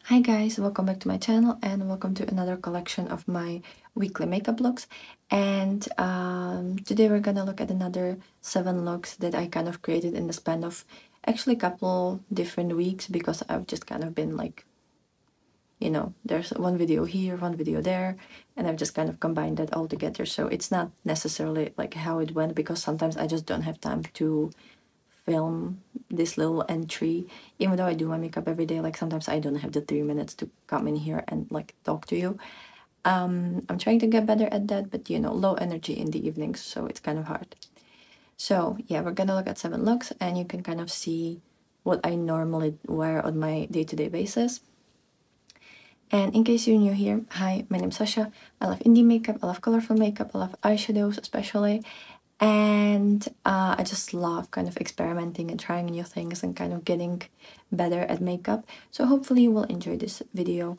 Hi guys, welcome back to my channel and welcome to another collection of my weekly makeup looks. And today we're gonna look at another 7 looks that I kind of created in the span of actually a couple different weeks, because I've just kind of been like, you know, there's one video here, one video there, and I've just kind of combined that all together. So it's not necessarily like how it went, because sometimes I just don't have time to film this little entry, even though I do my makeup every day. Like sometimes I don't have the 3 minutes to come in here and like talk to you. I'm trying to get better at that, but you know, low energy in the evenings, so it's kind of hard. So yeah, we're gonna look at 7 looks and you can kind of see what I normally wear on my day-to-day basis. And in case you're new here, hi, my name's Sasha. I love indie makeup, I love colorful makeup, I love eyeshadows especially, and I just love kind of experimenting and trying new things and kind of getting better at makeup. So hopefully you will enjoy this video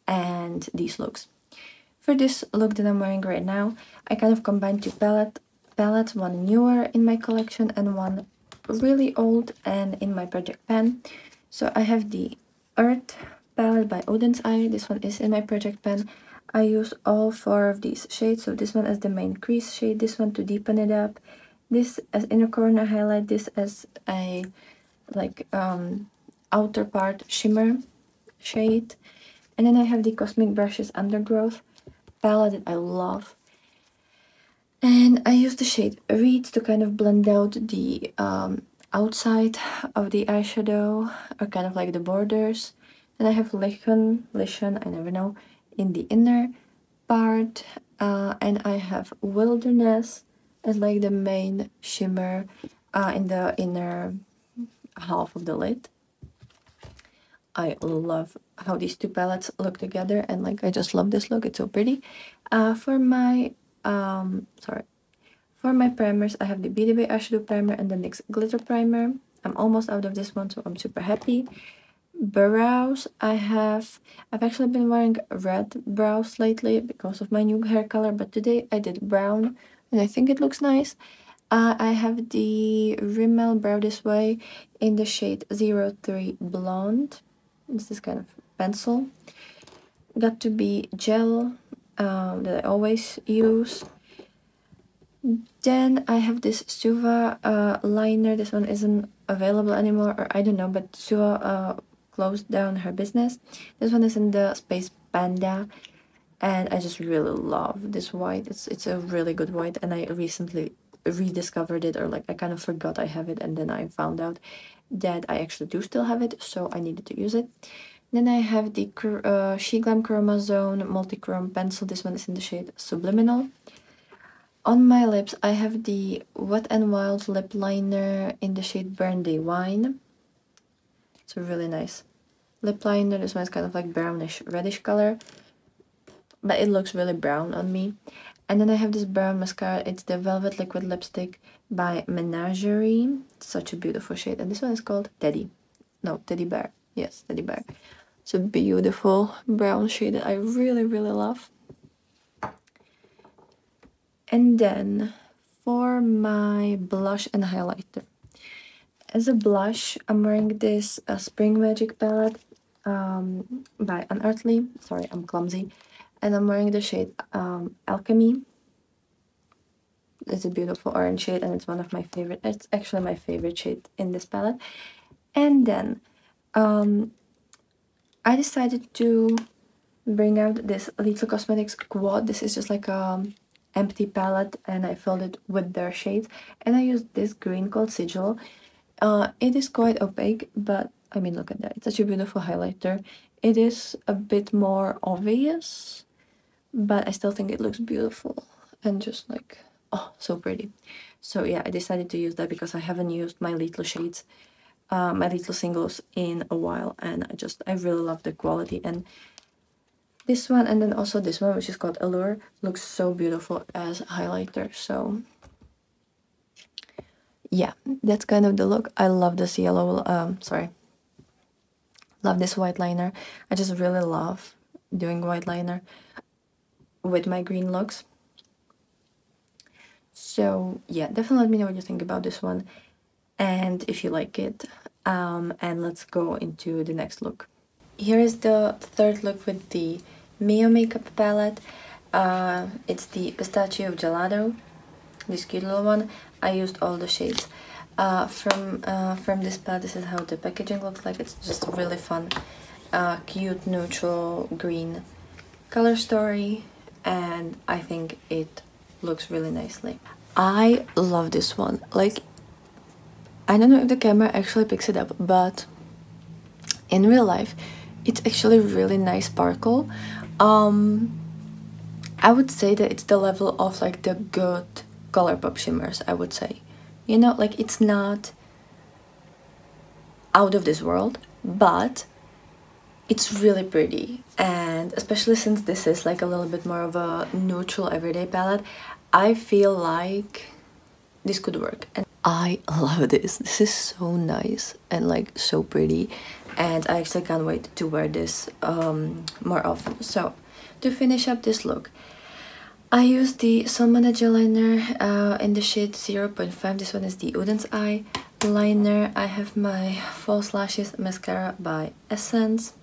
and these looks. For this look that I'm wearing right now, I kind of combined 2 palettes, one newer in my collection and one really old and in my project pan. So I have the Earth palette by Odin's Eye. This one is in my project pan. I use all 4 of these shades. So this one as the main crease shade, this one to deepen it up, this as inner corner highlight, this as a like outer part shimmer shade, and then I have the Cosmic Brushes Undergrowth palette that I love. And I use the shade Reeds to kind of blend out the outside of the eyeshadow, or kind of like the borders. Then I have Lichen, I never know, in the inner part. And I have Wilderness as like the main shimmer in the inner half of the lid. I love how these 2 palettes look together, and like I just love this look, it's so pretty. For my primers, I have the Beauty Bay eyeshadow primer and the NYX glitter primer. I'm almost out of this one, so I'm super happy. Brows, I've actually been wearing red brows lately because of my new hair color, but today I did brown and I think it looks nice. I have the Rimmel Brow This Way in the shade 03 Blonde. It's this kind of pencil. Got to be gel that I always use. Then I have this Suva liner. This one isn't available anymore, or I don't know, but Suva closed down her business. This one is in the Space Panda, and I just really love this white. It's a really good white, and I recently rediscovered it, or like I kind of forgot I have it, and then I found out that I actually do still have it, so I needed to use it. Then I have the She Glam Chroma Zone Multi-Chrome Pencil. This one is in the shade Subliminal. On my lips, I have the Wet n Wild lip liner in the shade Brandy Wine. It's a really nice lip liner. This one is kind of like brownish reddish color, but it looks really brown on me. And then I have this brown mascara. It's the Velvet Liquid Lipstick by Menagerie. It's such a beautiful shade, and this one is called Teddy Bear. Yes, Teddy Bear. It's a beautiful brown shade that I really love. And then for my blush and highlighter, as a blush, I'm wearing this Spring Magic palette by Unearthly. Sorry, I'm clumsy. And I'm wearing the shade Alchemy. It's a beautiful orange shade, and it's one of my favorite. It's actually my favorite shade in this palette. And then I decided to bring out this Little Cosmetics quad. This is just like a empty palette, and I filled it with their shades, and I used this green called Sigil. It is quite opaque, but I mean, look at that, it's such a beautiful highlighter. It is a bit more obvious, but I still think it looks beautiful and just like, oh, so pretty. So yeah, I decided to use that because I haven't used my little shades, my little singles in a while, and I really love the quality. And this one, and then also this one, which is called Allure, looks so beautiful as highlighter. So yeah, that's kind of the look. I love this yellow, love this white liner. I just really love doing white liner with my green looks. So yeah, definitely let me know what you think about this one, and if you like it. And let's go into the next look. here is the third look with the Mio makeup palette. It's the Pistachio Gelato, this cute little one. I used all the shades from this palette. This is how the packaging looks like. It's just really fun, cute neutral green color story, and I think it looks really nicely. I love this one. Like, I don't know if the camera actually picks it up, but in real life it's actually really nice sparkle. I would say that it's the level of like the good Colourpop shimmers, I would say. You know, like, it's not out of this world, but it's really pretty. And especially since this is like a little bit more of a neutral everyday palette, I feel like this could work. And I love this. This is so nice and like so pretty, and I actually can't wait to wear this more often. So to finish up this look, I used the Salmon Gel liner in the shade 0.5. This one is the Uden's Eye liner. I have my false lashes mascara by Essence,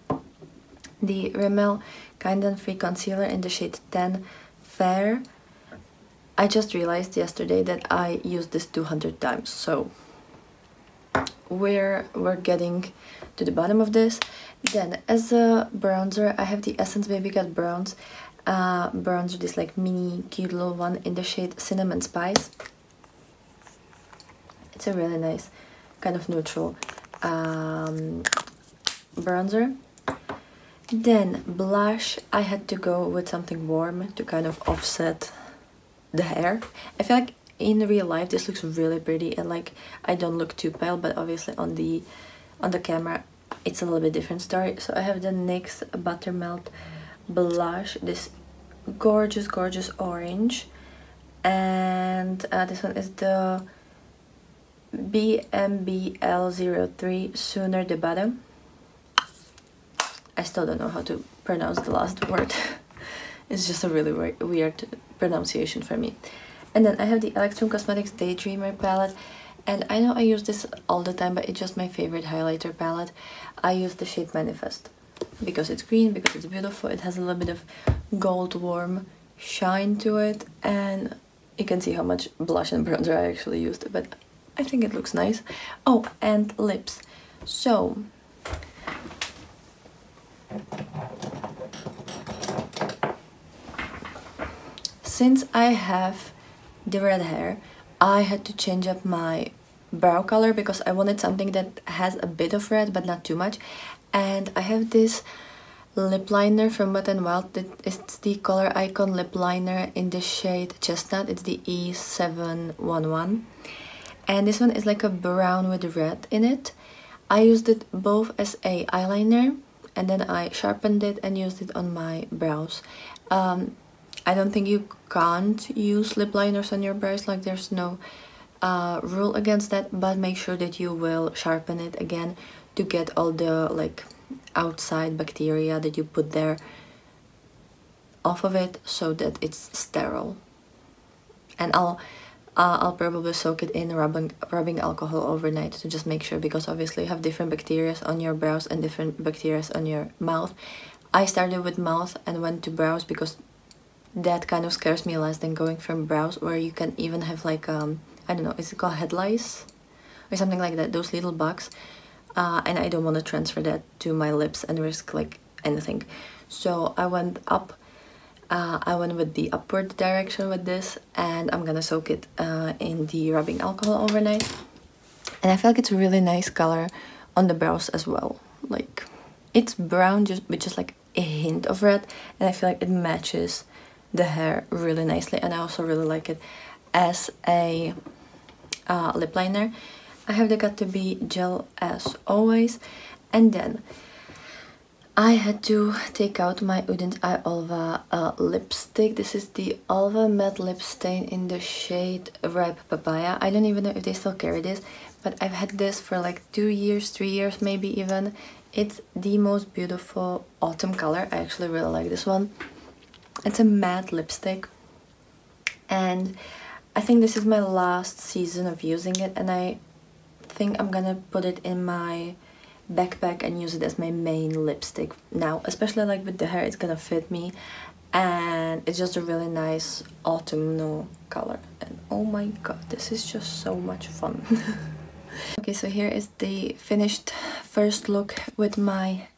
the Rimmel Kind and Free concealer in the shade 10 Fair. I just realized yesterday that I used this 200 times, so we're getting to the bottom of this. Then as a bronzer, I have the Essence Baby Cut Bronze bronzer, this like mini cute little one in the shade Cinnamon Spice. It's a really nice kind of neutral bronzer. Then blush, I had to go with something warm to kind of offset the hair. I feel like in real life this looks really pretty, and like I don't look too pale, but obviously on the camera it's a little bit different story. So I have the NYX Buttermelt blush, this gorgeous orange, and this one is the BMBL03 Sooner the Bottom. I still don't know how to pronounce the last word. It's just a really weird pronunciation for me. And then I have the Electrum Cosmetics Daydreamer palette, and I know I use this all the time, but it's just my favorite highlighter palette. I use the shade Manifest because it's green, because it's beautiful. It has a little bit of gold warm shine to it, and you can see how much blush and bronzer I actually used, but I think it looks nice. Oh, and lips. So since I have the red hair, I had to change up my brow color because I wanted something that has a bit of red but not too much. And I have this lip liner from Wet n Wild. It's the Color Icon lip liner in the shade Chestnut. It's the E711, and this one is like a brown with red in it. I used it both as a eyeliner, and then I sharpened it and used it on my brows. I don't think you can't use lip liners on your brows, like there's no rule against that, but make sure that you will sharpen it again to get all the like outside bacteria that you put there off of it, so that it's sterile. And I'll probably soak it in rubbing alcohol overnight to just make sure, because obviously you have different bacteria on your brows and different bacteria on your mouth. I started with mouth and went to brows because that kind of scares me less than going from brows, where you can even have like I don't know, is it called head lice or something like that, those little bugs, and I don't want to transfer that to my lips and risk like anything. So I went up, I went with the upward direction with this, and I'm gonna soak it in the rubbing alcohol overnight. And I feel like it's a really nice color on the brows as well. Like, it's brown just with just like a hint of red, and I feel like it matches the hair really nicely, and I also really like it as a lip liner. I have the Got To Be gel as always, and then I had to take out my Uden's Eye Olva lipstick. This is the Olva Matte Lip Stain in the shade Ripe Papaya. I don't even know if they still carry this, but I've had this for like 2 years, 3 years maybe even. It's the most beautiful autumn color. I actually really like this one. It's a matte lipstick, and I think this is my last season of using it, and I think I'm gonna put it in my backpack and use it as my main lipstick now, especially like with the hair. It's gonna fit me, and it's just a really nice autumnal color, and oh my god, this is just so much fun. Okay, so here is the finished first look with my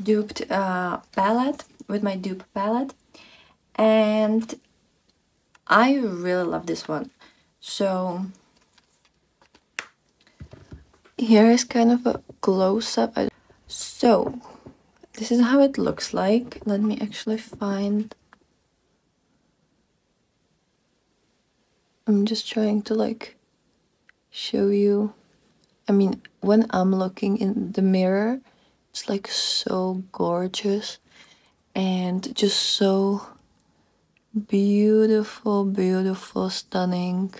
duped palette, and I really love this one. So here is kind of a close-up. So this is how it looks like. Let me actually find... I'm just trying to like show you. I mean, when I'm looking in the mirror, it's like so gorgeous and just so beautiful, beautiful, stunning.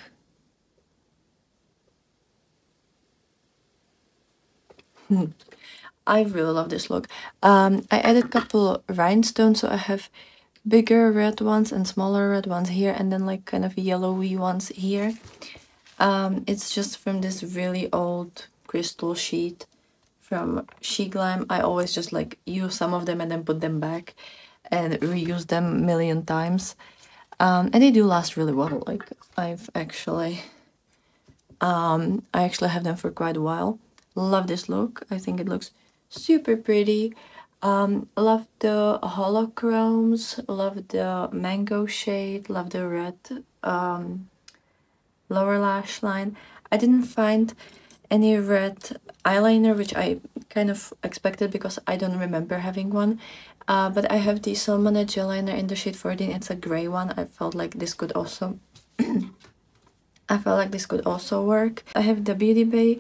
I really love this look. I added a couple rhinestones, so I have bigger red ones and smaller red ones here, and then like kind of yellowy ones here. It's just from this really old crystal sheet from She Glam. I always just like use some of them and then put them back and reuse them a million times. And they do last really well. Like I actually have them for quite a while. Love this look. I think it looks super pretty. Love the holochromes, love the mango shade, love the red lower lash line. I didn't find any red eyeliner, which I kind of expected because I don't remember having one. But I have the Salmon Edge eyeliner in the shade 14. It's a gray one. I felt like this could also work. I have the Beauty Bay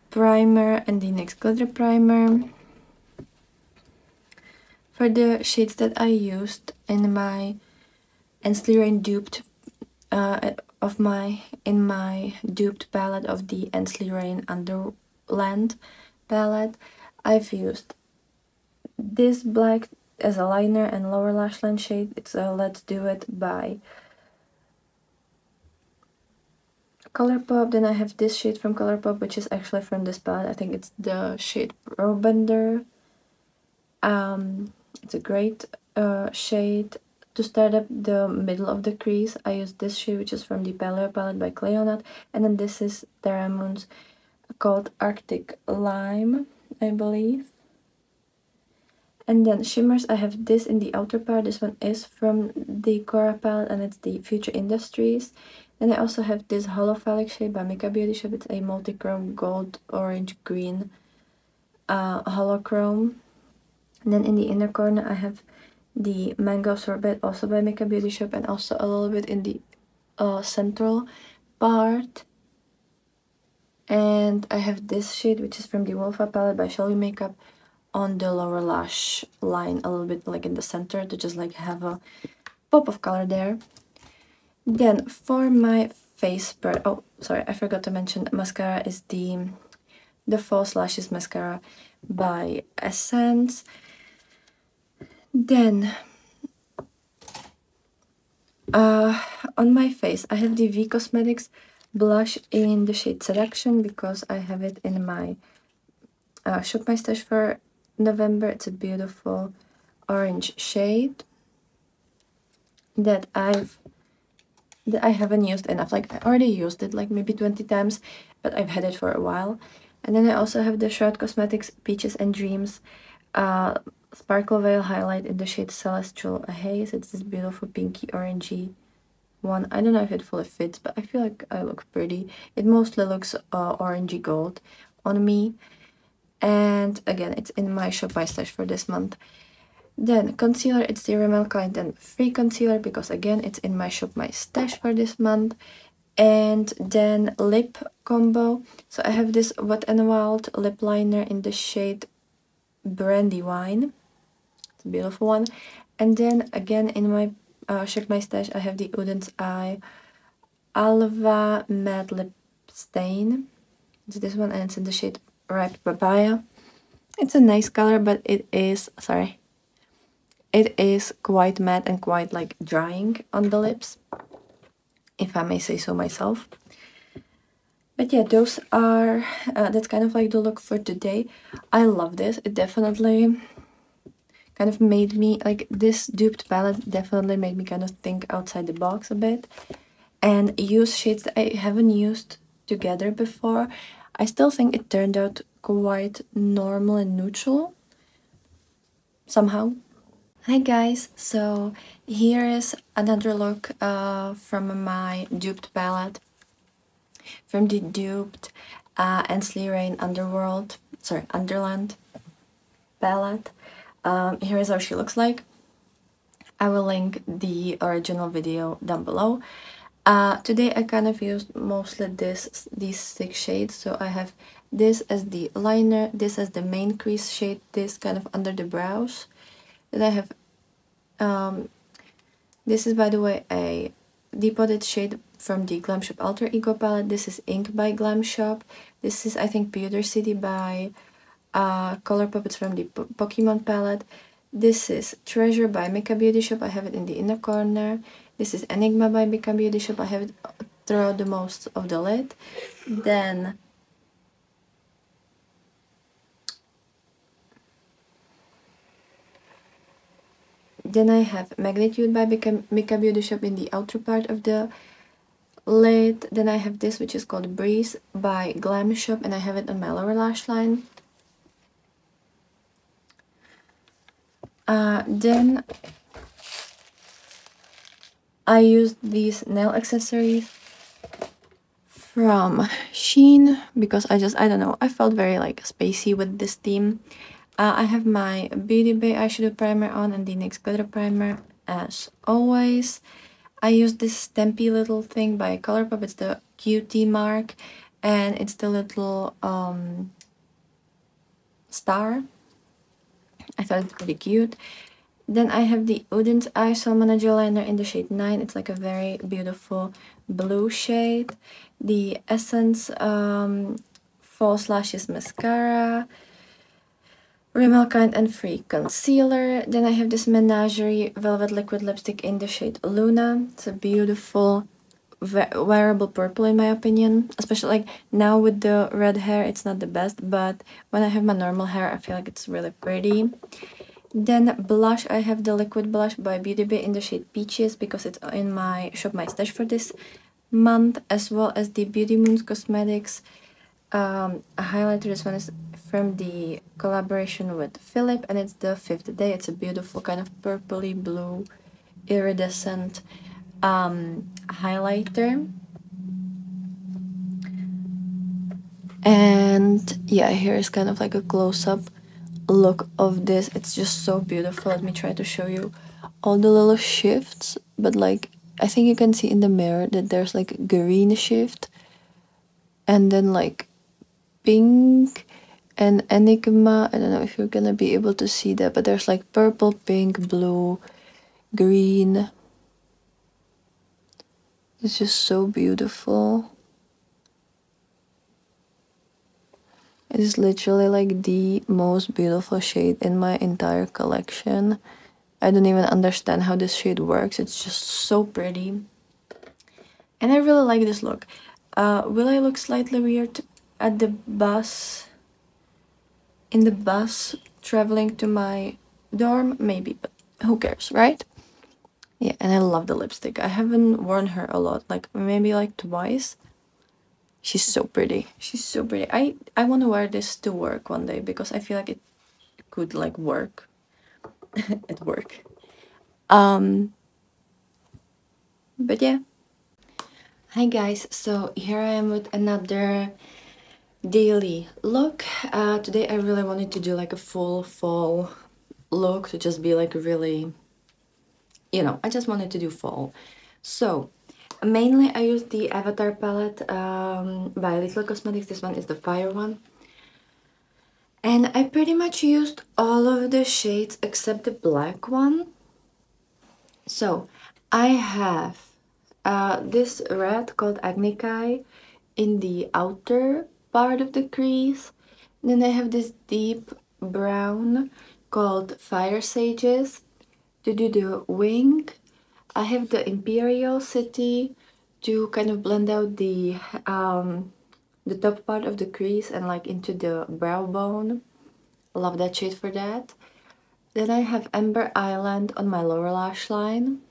primer and the NYX glitter primer. For the shades that I used in my Unearthly Rain duped in my duped palette of the Unearthly Rain Underland palette, I've used this black as a liner and lower lash line shade. It's a Let's Do It by Colourpop. Then I have this shade from Colourpop, which is actually from this palette. I think it's the shade Pro Bender. It's a great shade. To start up the middle of the crease, I use this shade, which is from the Paleo palette by Cleonat. And then this is Terra Moon's called Arctic Lime, I believe. And then shimmers, I have this in the outer part. This one is from the Korra palette, and it's the Future Industries. And I also have this Holophilic shade by Makeup Beauty Shop. It's a multichrome gold, orange, green holochrome. And then in the inner corner, I have the Mango Sorbet, also by Makeup Beauty Shop, and also a little bit in the central part. And I have this shade, which is from the Wolfa palette by Shelby Makeup, on the lower lash line, a little bit like in the center, to just like have a pop of color there. Then for my face spread, oh sorry, I forgot to mention, mascara is the False Lashes mascara by Essence. Then on my face, I have the V Cosmetics blush in the shade Seduction, because I have it in my Shop My Stash for November. It's a beautiful orange shade that I haven't used enough. Like I already used it like maybe 20 times, but I've had it for a while. And then I also have the Shroud Cosmetics Peaches and Dreams Sparkle Veil highlight in the shade Celestial Haze. It's this beautiful pinky orangey one. I don't know if it fully fits, but I feel like I look pretty. It mostly looks orangey gold on me. And again, it's in my Shop My Stash for this month. Then concealer, it's the Rimmel Kind and Free Concealer, because again, it's in my Shop My Stash for this month. And then lip combo. So I have this Wet n Wild lip liner in the shade Brandy Wine. It's a beautiful one. And then again in my Shop My Stash, I have the Uden's Eye Alva Matte Lip Stain. It's this one, and it's in the shade Ripe Papaya. It's a nice color, but it is quite matte and quite like drying on the lips, if I may say so myself. But yeah, those are, that's kind of like the look for today. I love this. It definitely kind of made me, like, this duped palette definitely made me kind of think outside the box a bit and use shades that I haven't used together before. I still think it turned out quite normal and neutral somehow. Hi guys, so here is another look from my duped palette, from the duped Ensley Rain Underland palette. Here is how she looks like. I will link the original video down below. Today I kind of used mostly these 6 shades, so I have this as the liner, this as the main crease shade, this kind of under the brows. Then I have this is, by the way, a depotted shade from the Glam Shop Alter Ego palette. This is Ink by Glam Shop. This is, I think, Pewter City by Colourpop. It's from the Pokemon palette. This is Treasure by Mika Beauty Shop. I have it in the inner corner. This is Enigma by Mika Beauty Shop. I have it throughout the most of the lid. Then I have Magnitude by Mika Beauty Shop in the outer part of the lid. Then I have this, which is called Breeze by Glam Shop, and I have it on my lower lash line. Then I used these nail accessories from Shein because I don't know, I felt very like spacey with this theme. I have my Beauty Bay eyeshadow primer on and the NYX glitter primer as always. I used this stampy little thing by Colourpop. It's the cutie mark and it's the little star. I thought it's pretty cute. Then I have the Udens Eye Salmon Gel Liner in the shade 9. It's like a very beautiful blue shade. The Essence False Lashes Mascara. Rimmel Kind and Free Concealer. Then I have this Menagerie Velvet Liquid Lipstick in the shade Luna. It's a beautiful wearable purple in my opinion. Especially like now with the red hair, it's not the best, but when I have my normal hair, I feel like it's really pretty. Then blush, I have the liquid blush by Beauty Bay in the shade Peaches because it's in my Shop My Stash for this month, as well as the Beauty Moons Cosmetics highlighter. This one is from the collaboration with Philip and it's the 5th Day. It's a beautiful kind of purpley blue iridescent highlighter. And yeah, here is kind of like a close-up look of this. It's just so beautiful. Let me try to show you all the little shifts, but like I think you can see in the mirror that there's like green shift and then like pink and Enigma. I don't know if you're gonna be able to see that, but there's like purple, pink, blue, green. It's just so beautiful. It is literally like the most beautiful shade in my entire collection. I don't even understand how this shade works. It's just so pretty. And I really like this look. Will I look slightly weird at the bus? In the bus traveling to my dorm? Maybe, but who cares, right? Yeah, and I love the lipstick. I haven't worn her a lot, like maybe like twice. She's so pretty. She's so pretty. I want to wear this to work one day because I feel like it could like work at work. But yeah. Hi guys, so here I am with another daily look. Today I really wanted to do like a full fall look to just be like really, you know, I just wanted to do fall. So mainly I used the Avatar palette by Little Cosmetics. This one is the fire one. And I pretty much used all of the shades except the black one. So I have this red called Agnikai in the outer part of the crease. Then I have this deep brown called Fire Sages to do the wing. I have the Imperial City to kind of blend out the the top part of the crease and like into the brow bone. Love that shade for that. Then I have Amber Island on my lower lash line.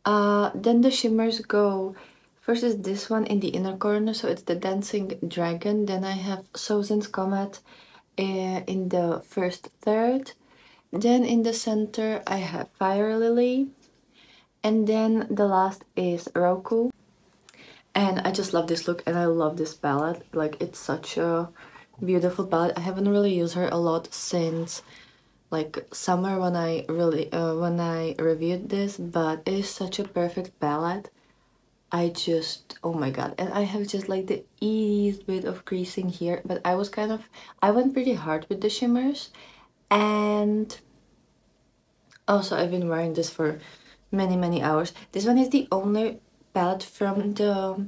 Then the shimmers go, first is this one in the inner corner, so it's the Dancing Dragon. Then I have Sozin's Comet in the first third. Then in the center I have Fire Lily. And then the last is Roku. And I just love this look and I love this palette. Like, it's such a beautiful palette. I haven't really used her a lot since like summer when I reviewed this, but it is such a perfect palette. I just, oh my god. And I have just like the easiest bit of creasing here, but I went pretty hard with the shimmers. And also I've been wearing this for many hours. This one is the only palette from the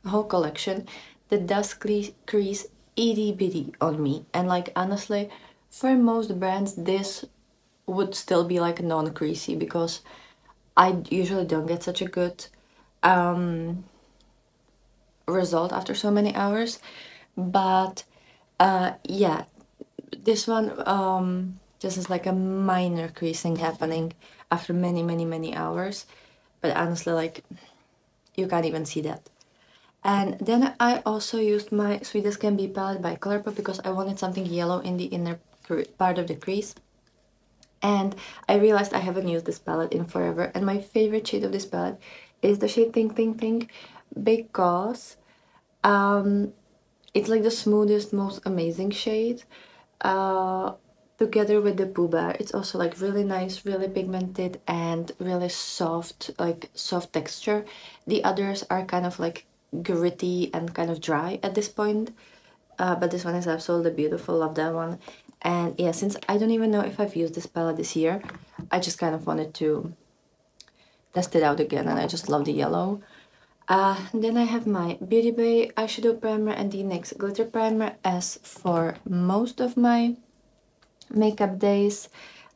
whole collection that does crease itty bitty on me. And like, honestly, for most brands this would still be like non-creasy, because I usually don't get such a good result after so many hours. But yeah, this one just is like a minor creasing happening after many hours, but honestly, like, you can't even see that. And then I also used my Sweet as Can Be palette by Colourpop because I wanted something yellow in the inner part of the crease. And I realized I haven't used this palette in forever, and my favorite shade of this palette is the shade Think Think Think, because it's like the smoothest, most amazing shade. Together with the Pooh Bear, it's also like really nice, really pigmented, and really soft, like soft texture. The others are kind of like gritty and kind of dry at this point, but this one is absolutely beautiful. Love that one. And yeah, since I don't even know if I've used this palette this year, I just kind of wanted to test it out again, and I just love the yellow. Then I have my Beauty Bay eyeshadow primer and the NYX glitter primer as for most of my makeup days.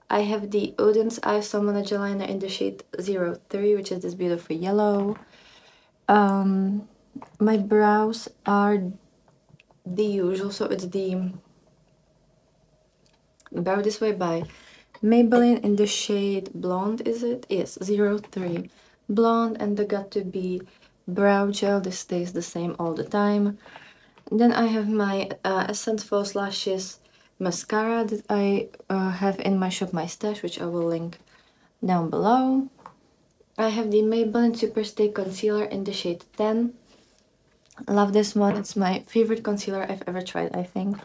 I have the Oden's Eye Salmon eyeliner in the shade 03, which is this beautiful yellow. My brows are the usual, so it's the Brow This Way by Maybelline in the shade Blonde, is it? Yes, 03 Blonde, and the Got To Be brow gel. This stays the same all the time. Then I have my Essence False Lashes mascara that I have in my shop My Stash, which I will link down below. I have the Maybelline Superstay Concealer in the shade 10. Love this one. It's my favorite concealer I've ever tried, I think.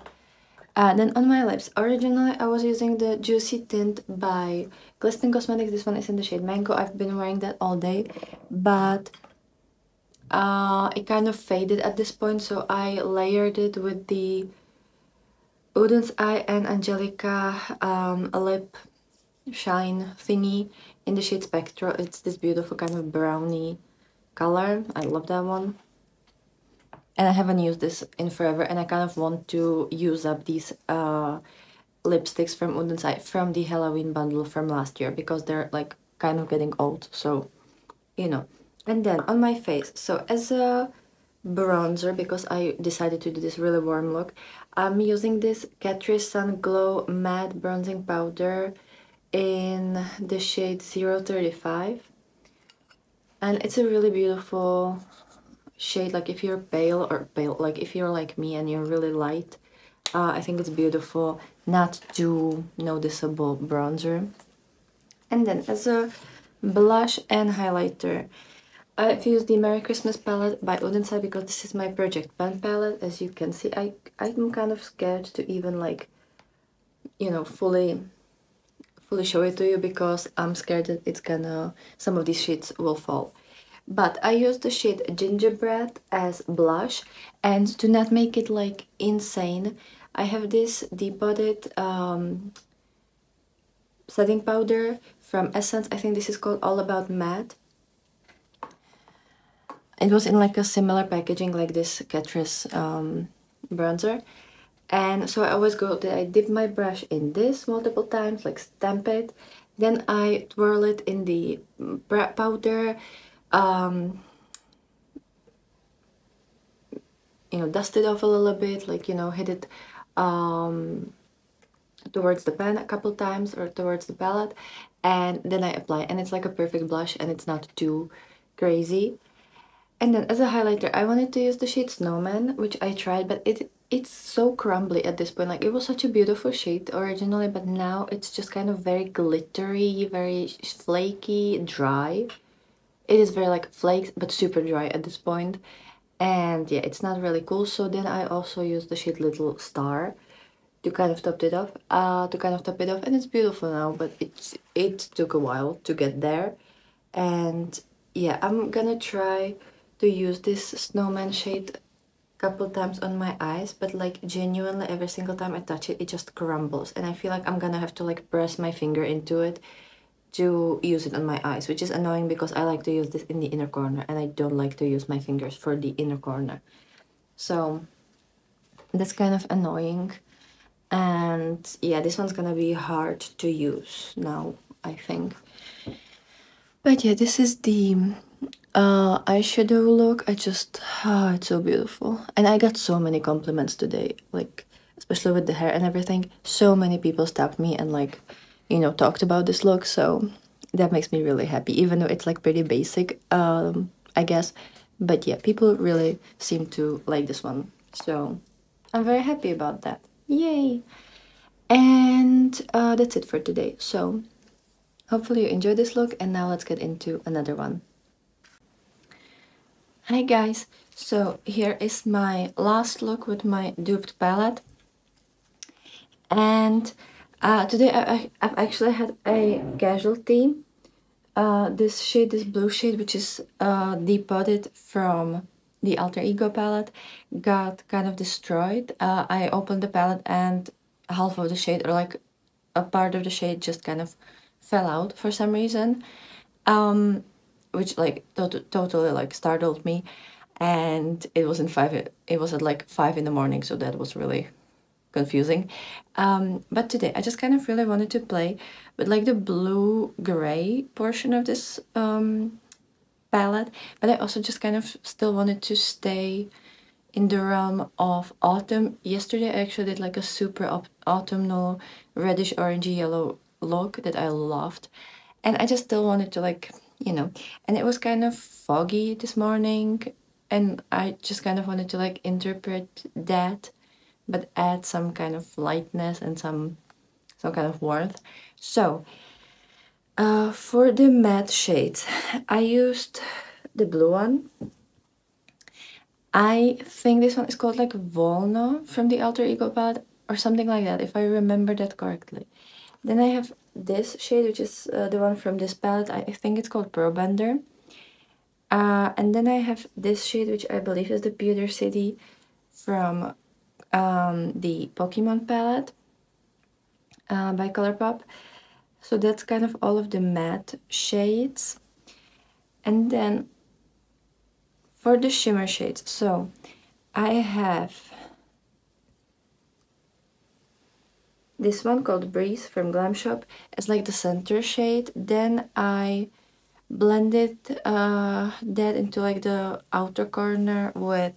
Then on my lips, originally I was using the Juicy Tint by Glistening Cosmetics. This one is in the shade Mango. I've been wearing that all day, but it kind of faded at this point, so I layered it with the Oden's Eye and Angelica lip shine thingy in the shade Spectral. It's this beautiful kind of brownie color. I love that one. And I haven't used this in forever, and I kind of want to use up these lipsticks from Oden's Eye from the Halloween bundle from last year, because they're like kind of getting old, so you know. And then on my face, so as a bronzer, because I decided to do this really warm look, I'm using this Catrice Sun Glow Matte Bronzing Powder in the shade 035. And it's a really beautiful shade. Like, if you're pale, like if you're like me and you're really light, I think it's beautiful, not too noticeable bronzer. And then as a blush and highlighter, I've used the Merry Christmas palette by Oden's Eye, because this is my Project Pan palette. As you can see, I'm kind of scared to even, like, you know, fully show it to you, because I'm scared that it's gonna, some of these shades will fall. But I used the shade Gingerbread as blush, and to not make it like insane, I have this Depotted setting powder from Essence. I think this is called All About Matte. It was in like a similar packaging like this Catrice bronzer. And so I always go that I dip my brush in this multiple times, like stamp it, then I twirl it in the powder, you know, dust it off a little bit, like, you know, hit it towards the pen a couple times or towards the palette, and then I apply, and it's like a perfect blush and it's not too crazy. And then as a highlighter, I wanted to use the shade Snowman, which I tried, but it's so crumbly at this point. Like, it was such a beautiful shade originally, but now it's just kind of very glittery, very flaky, dry. It is very like flakes, but super dry at this point. And yeah, it's not really cool. So then I also used the shade Little Star to kind of top it off, and it's beautiful now, but it took a while to get there. And yeah, I'm gonna try to use this Snowman shade a couple times on my eyes, but like genuinely every single time I touch it, it just crumbles, and I feel like I'm gonna have to like press my finger into it to use it on my eyes, which is annoying because I like to use this in the inner corner and I don't like to use my fingers for the inner corner. So that's kind of annoying. And yeah, this one's gonna be hard to use now, I think. But yeah, this is the eyeshadow look. It's so beautiful. And I got so many compliments today, like, especially with the hair and everything. So many people stopped me and like, you know, talked about this look, so that makes me really happy, even though it's like pretty basic, I guess. But yeah, people really seem to like this one, so I'm very happy about that. Yay! And that's it for today. So hopefully you enjoyed this look, and now let's get into another one. Hi guys! So here is my last look with my duped palette. And today I've actually had a casualty. This blue shade, which is depotted from the Alter Ego palette, got kind of destroyed. I opened the palette and half of the shade, or like a part of the shade, just kind of fell out for some reason, which like totally like startled me. And it was at like 5 in the morning, so that was really confusing. But today I just kind of really wanted to play with like the blue-gray portion of this palette, but I also just kind of still wanted to stay in the realm of autumn. Yesterday I actually did like a super autumnal reddish orangey yellow look that I loved, and I just still wanted to, like, you know, and it was kind of foggy this morning, and I just kind of wanted to like interpret that but add some kind of lightness and some kind of warmth. So for the matte shades, I used the blue one. I think this one is called like Volno from the Alter Ego palette or something like that, if I remember that correctly. Then I have this shade, which is the one from this palette. I think it's called Pearl Bender. And then I have this shade, which I believe is the Pewter City from the Pokemon palette by Colourpop. So that's kind of all of the matte shades. And then for the shimmer shades, so I have this one called Breeze from Glam Shop as like the center shade. Then I blended that into like the outer corner with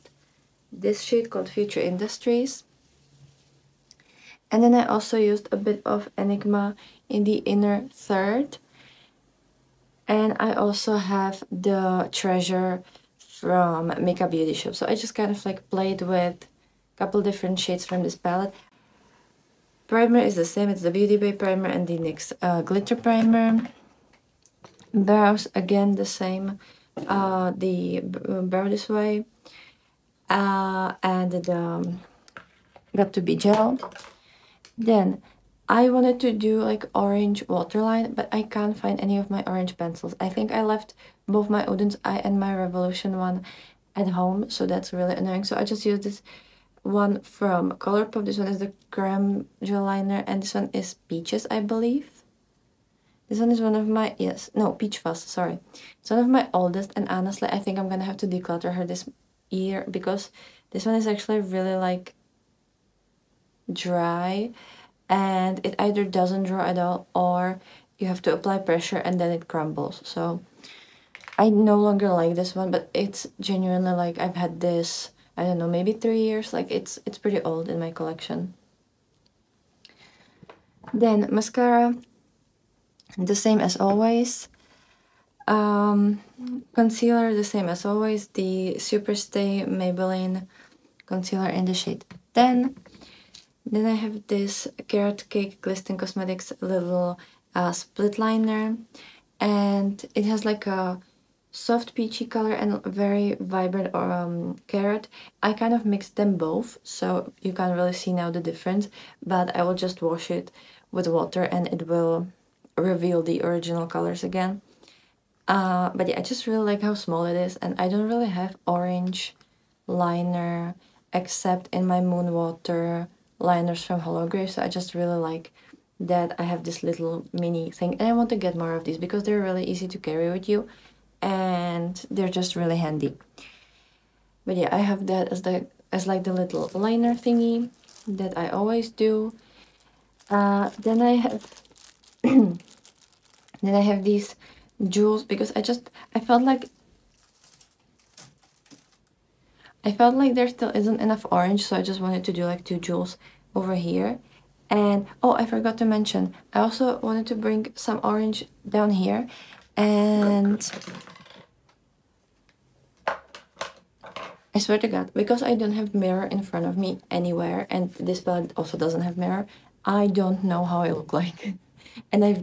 this shade called Future Industries. And then I also used a bit of Enigma in the inner third. And I also have the Treasure from Makeup Beauty Shop. So I just kind of like played with a couple different shades from this palette. Primer is the same, it's the Beauty Bay primer and the NYX glitter primer. Brows, again the same, the Brow This Way, and the Got To Be Gel. Then I wanted to do like orange waterline, but I can't find any of my orange pencils. I think I left both my Oden's Eye and my Revolution one at home, so that's really annoying. So I just used this one from Colourpop. This one is the Creme Gel Liner, and this one is Peaches, I believe. This one is one of my, Peach Fuzz, sorry. It's one of my oldest, and honestly, I think I'm gonna have to declutter her this year because this one is actually really like dry, and it either doesn't draw at all or you have to apply pressure and then it crumbles. So I no longer like this one, but it's genuinely like I've I don't know, maybe 3 years. Like it's pretty old in my collection. Then mascara, the same as always. Concealer, the same as always, the Superstay Maybelline concealer in the shade 10. Then I have this Carrot Cake Glisten Cosmetics little split liner, and it has like a soft peachy color and very vibrant carrot. I kind of mixed them both, so you can't really see now the difference, but I will just wash it with water and it will reveal the original colors again. But yeah, I just really like how small it is, and I don't really have orange liner except in my Moonwater liners from Holograph, so I just really like that I have this little mini thing, and I want to get more of these because they're really easy to carry with you and they're just really handy. But yeah, I have that as like the little liner thingy that I always do. Then I have then I have these jewels because I felt like there still isn't enough orange, so I just wanted to do like 2 jewels over here. And oh, I forgot to mention, I also wanted to bring some orange down here, and I swear to God, because I don't have mirror in front of me anywhere, and this palette also doesn't have mirror, I don't know how I look like. And I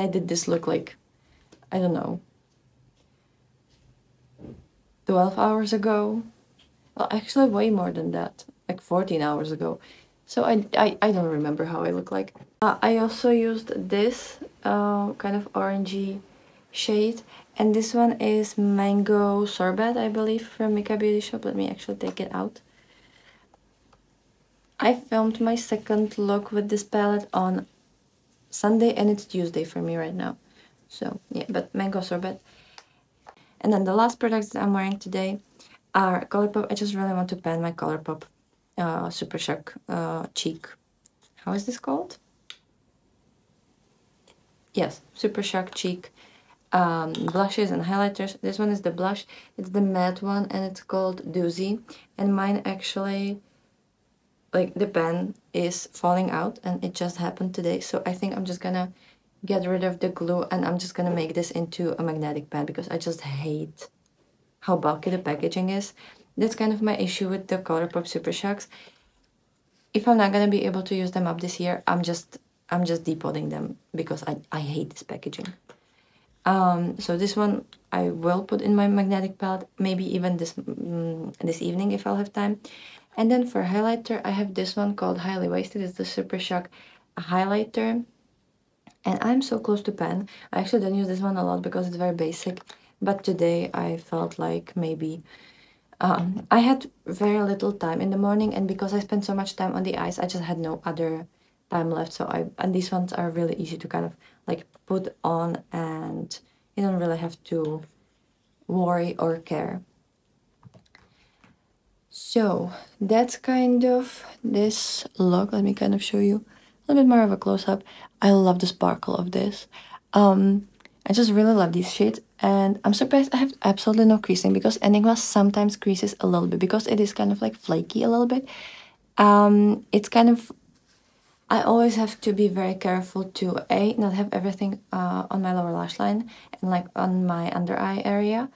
did this look like, I don't know, 12 hours ago. Well, actually way more than that, like 14 hours ago. So I don't remember how I look like. I also used this kind of orangey shade, and this one is Mango Sorbet, I believe, from Makeup Beauty Shop. Let me actually take it out. I filmed my second look with this palette on Sunday, and it's Tuesday for me right now. So yeah, but Mango Sorbet. And then the last products that I'm wearing today are Colourpop. I just really want to pan my Colourpop Super Shock cheek. How is this called? Yes, Super Shock cheek blushes and highlighters. This one is the blush. It's the matte one, and it's called Doozy. And mine actually, like, the pen is falling out, and it just happened today. So I think I'm just gonna get rid of the glue, and I'm just gonna make this into a magnetic pen because I just hate how bulky the packaging is. That's kind of my issue with the Colourpop Super Shocks. If I'm not gonna be able to use them up this year, I'm just depotting them because I hate this packaging. So this one I will put in my magnetic palette, maybe even this evening if I'll have time. And then for highlighter, I have this one called Highly Wasted. It's the Super Shock highlighter. And I'm so close to pan. I actually don't use this one a lot because it's very basic. But today I felt like maybe I had very little time in the morning, and because I spent so much time on the eyes, I just had no other time left. So and these ones are really easy to kind of like put on, and you don't really have to worry or care. So that's kind of this look. Let me kind of show you a little bit more of a close-up. I love the sparkle of this. I just really love these shades, and I'm surprised I have absolutely no creasing because Enigma sometimes creases a little bit because it is kind of like flaky a little bit. It's kind of, I always have to be very careful to not have everything on my lower lash line and like on my under eye area,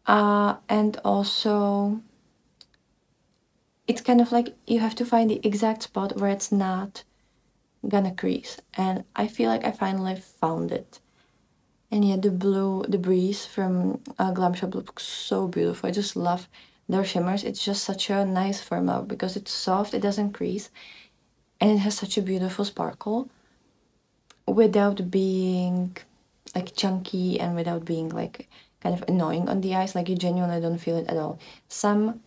and also it's kind of like you have to find the exact spot where it's not gonna crease, and I feel like I finally found it. And yeah, the Breeze from Glam Shop looks so beautiful. I just love their shimmers. It's just such a nice formula because it's soft, it doesn't crease, and it has such a beautiful sparkle without being like chunky and without being like kind of annoying on the eyes. Like you genuinely don't feel it at all. Some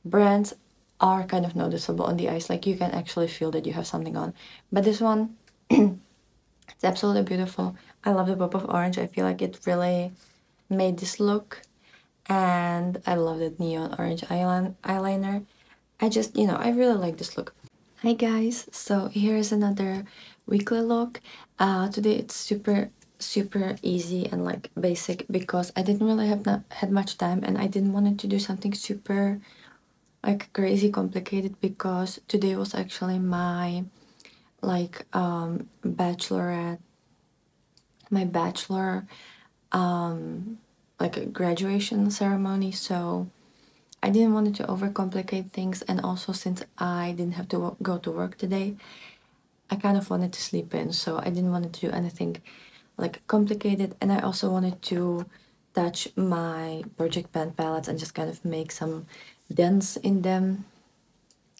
brands are kind of noticeable on the eyes, like you can actually feel that you have something on. But this one, it's absolutely beautiful. I love the pop of orange. I feel like it really made this look. And I love that neon orange eyeliner. I just, I really like this look. Hi guys, so here's another weekly look. Today it's super super easy and like basic because I didn't really have had much time, and I didn't want to do something super like crazy complicated because today was actually my like bachelorette, my bachelor like a graduation ceremony, so I didn't want to overcomplicate things. And also, since I didn't have to go to work today, I kind of wanted to sleep in, so I didn't want to do anything like complicated. And I also wanted to touch my project pen palettes and just kind of make some dents in them.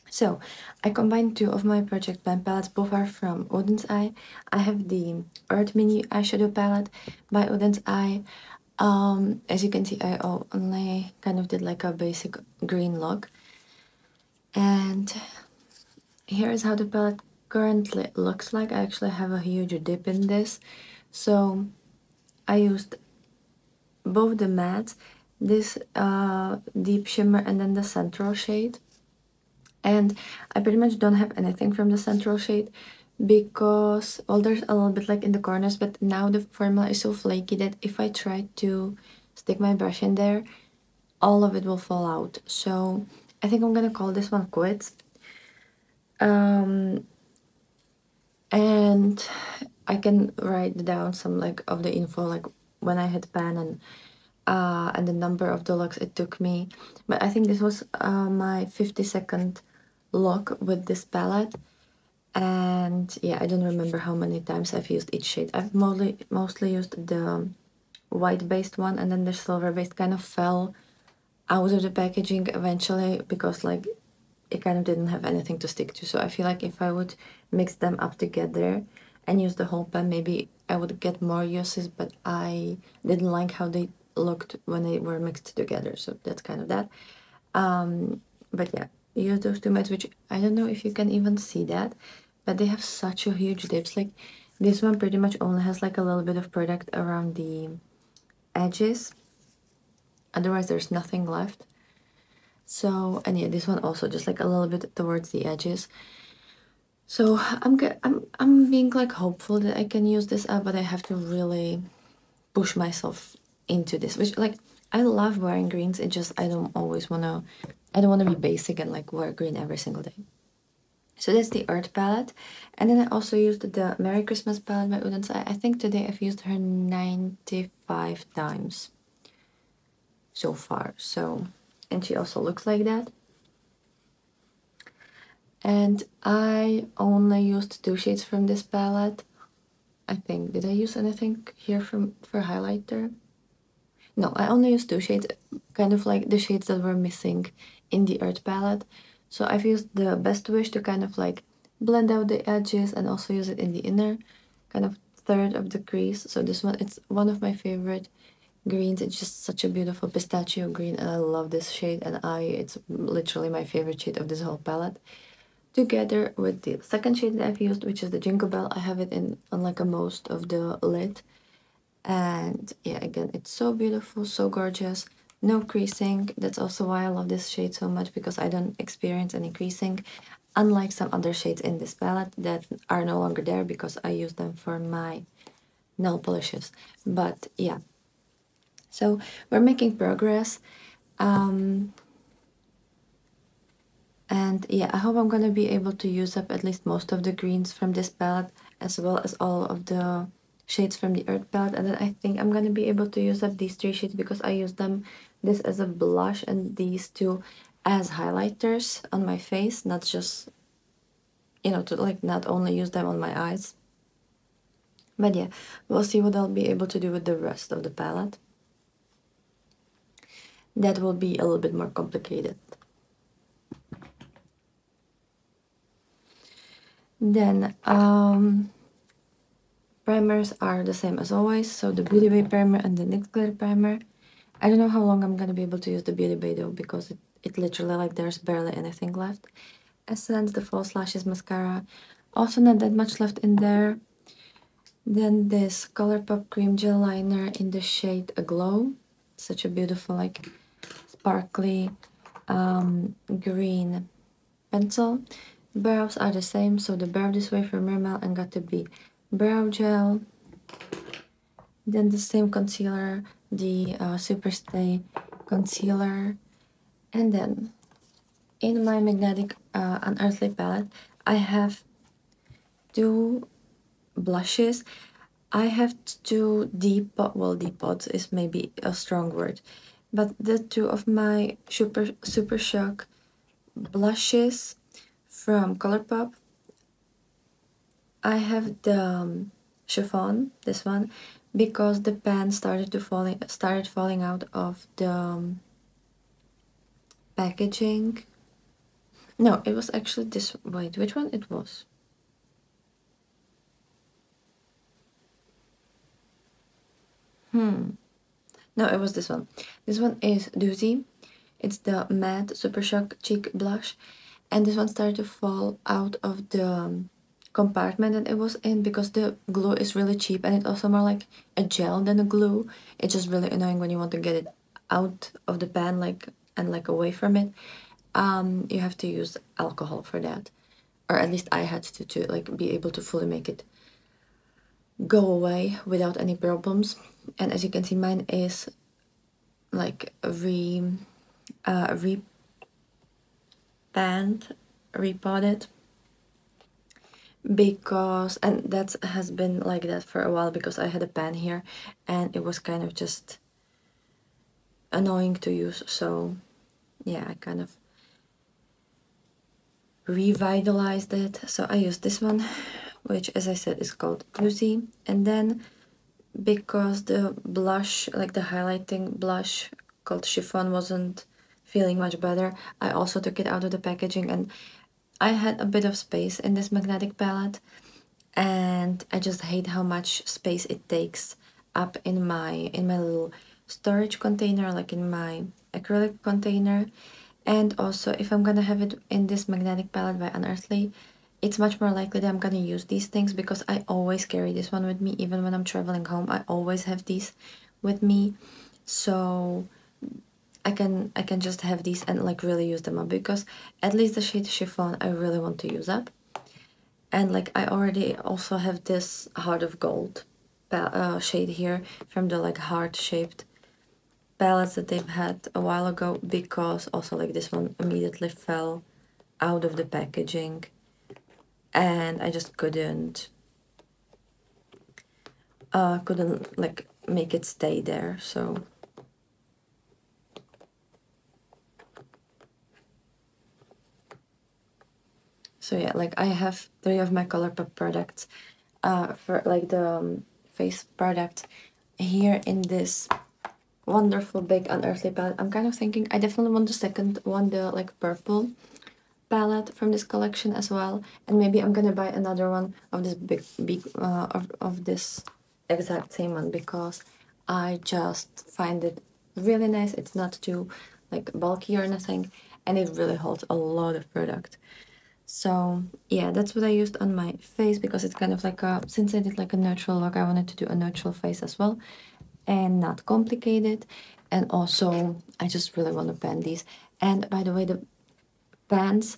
So I combined two of my project pen palettes. Both are from Odin's Eye. I have the Earth Mini eyeshadow palette by Odin's Eye. As you can see, I only kind of did like a basic green look. And here is how the palette currently looks like. I actually have a huge dip in this. So I used both the mattes, this deep shimmer and then the central shade. And I pretty much don't have anything from the central shade because, well, there's a little bit like in the corners, but now the formula is so flaky that if I try to stick my brush in there, all of it will fall out. So I think I'm gonna call this one quits. And I can write down some like of the info, like when I hit pan and the number of the looks it took me. But I think this was my 50-second look with this palette. And yeah, I don't remember how many times I've used each shade. I've mostly used the white based one, and then the silver based kind of fell out of the packaging eventually because like it kind of didn't have anything to stick to. So I feel like if I would mix them up together and use the whole pen, maybe I would get more uses, but I didn't like how they looked when they were mixed together. So that's kind of that. But yeah, use those two mattes, which I don't know if you can even see that, but they have such a huge dips. Like this one pretty much only has like a little bit of product around the edges. Otherwise there's nothing left. So, and yeah, this one also just like a little bit towards the edges. So I'm being like hopeful that I can use this up, but I have to really push myself into this, which like I love wearing greens. It just I don't wanna be basic and like wear green every single day. So that's the Earth palette. And then I also used the Merry Christmas palette by Udens. I think today I've used her 95 times so far. So, and she also looks like that. And I only used two shades from this palette. I think, did I use anything here for highlighter? No, I only used two shades, kind of like the shades that were missing in the Earth palette. So I've used the Best Wish to kind of like blend out the edges and also use it in the inner kind of third of the crease. So this one, it's one of my favorite greens. It's just such a beautiful pistachio green, and I love this shade, and it's literally my favorite shade of this whole palette. Together with the second shade that I've used, which is the Jingle Bell. I have it on like a most of the lid. And yeah, again, it's so beautiful, so gorgeous. No creasing. That's also why I love this shade so much, because I don't experience any creasing, unlike some other shades in this palette that are no longer there because I use them for my nail polishes. But yeah, so we're making progress. And yeah, I hope I'm gonna be able to use up at least most of the greens from this palette, as well as all of the shades from the Earth palette. And then I think I'm gonna be able to use up these three shades because I use them, this as a blush and these two as highlighters on my face, not just, you know, to like not only use them on my eyes. But yeah, we'll see what I'll be able to do with the rest of the palette. That will be a little bit more complicated. Then primers are the same as always, so the Beauty Bay primer and the NYX glitter primer. I don't know how long I'm gonna be able to use the Beauty Bay though, because it literally, like, there's barely anything left. Essence, the False Lashes mascara, also not that much left in there. Then this Colourpop cream gel liner in the shade Aglow. Such a beautiful, like, sparkly green pencil. Brows are the same, so the Brow This Way from Rimmel and Got to Be brow gel. Then the same concealer, the Super Stay concealer. And then in my magnetic Unearthly palette, I have two blushes. I have two deep pots is maybe a strong word, but the two of my Super Shock blushes from Colourpop. I have the chiffon, this one, because the pan started falling out of the packaging. No, it was actually this. Wait, which one it was? No, it was this one. This one is Doozy. It's the matte Super Shock Cheek Blush. And this one started to fall out of the compartment that it was in because the glue is really cheap and it's also more like a gel than a glue. It's just really annoying when you want to get it out of the pan and away from it. You have to use alcohol for that. Or at least I had to like be able to fully make it go away without any problems. And as you can see, mine is like repotted because, and that has been like that for a while because I had a pan here and it was kind of just annoying to use. So yeah, I kind of revitalized it. So I used this one, which as I said is called Juicy. And then because the blush, like the highlighting blush called Chiffon, wasn't feeling much better, I also took it out of the packaging, and I had a bit of space in this magnetic palette and I just hate how much space it takes up in my little storage container, like in my acrylic container. And also, if I'm gonna have it in this magnetic palette by Unearthly, it's much more likely that I'm gonna use these things because I always carry this one with me. Even when I'm traveling home, I always have these with me. So I can just have these and like really use them up, because at least the shade Chiffon I really want to use up. And like I already also have this Heart of Gold shade here from the like heart-shaped palettes that they've had a while ago, because also like this one immediately fell out of the packaging and I just couldn't like make it stay there. So yeah, like I have 3 of my Colourpop products for like the face product here in this wonderful big Unearthly palette. I'm kind of thinking I definitely want the second one, the like purple palette from this collection as well, and maybe I'm gonna buy another one of this big of this exact same one, because I just find it really nice. It's not too like bulky or nothing, and it really holds a lot of product. So yeah, that's what I used on my face, because it's kind of like a, since I did like a neutral look, I wanted to do a neutral face as well and not complicated. And also I just really want to pan these. And by the way, the pans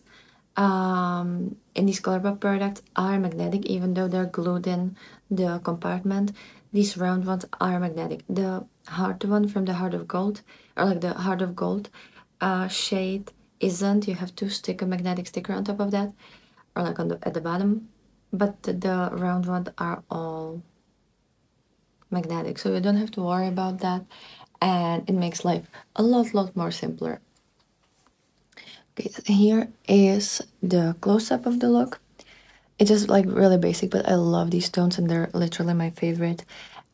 in these Colourpop products are magnetic, even though they're glued in the compartment. These round ones are magnetic. The hard one from the Heart of Gold, or like the Heart of Gold shade, isn't. You have to stick a magnetic sticker on top of that, or like on the at the bottom. But the round ones are all magnetic, so you don't have to worry about that, and it makes life a lot more simpler. Okay, so here is the close-up of the look. It's just like really basic, but I love these tones and they're literally my favorite.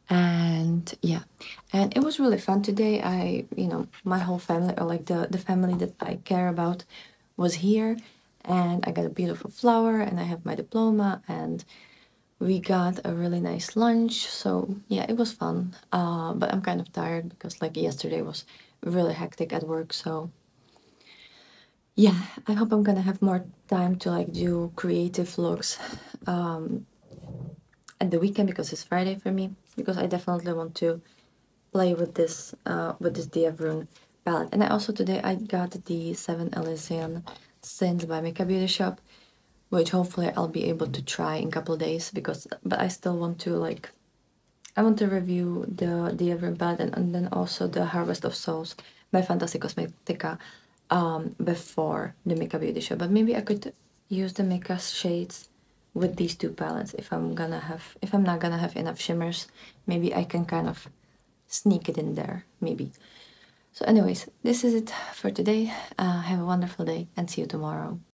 And yeah, and it was really fun today. My whole family, or like the family that I care about, was here, and I got a beautiful flower and I have my diploma, and we got a really nice lunch. So yeah, it was fun. But I'm kind of tired because like yesterday was really hectic at work. So yeah, I hope I'm gonna have more time to like do creative looks at the weekend, because it's Friday for me. Because I definitely want to play with this Diavrune palette. And I also today I got the 7 Elysian Scents by Makeup Beauty Shop, which hopefully I'll be able to try in a couple of days, but I still want to like I want to review the Daydreamer palette and then also the Harvest of Souls by Fantasy Cosmetica before the Makeup Beauty show. But maybe I could use the makeup shades with these two palettes if I'm not gonna have enough shimmers. Maybe I can kind of sneak it in there, maybe. So anyways, this is it for today. Have a wonderful day and see you tomorrow.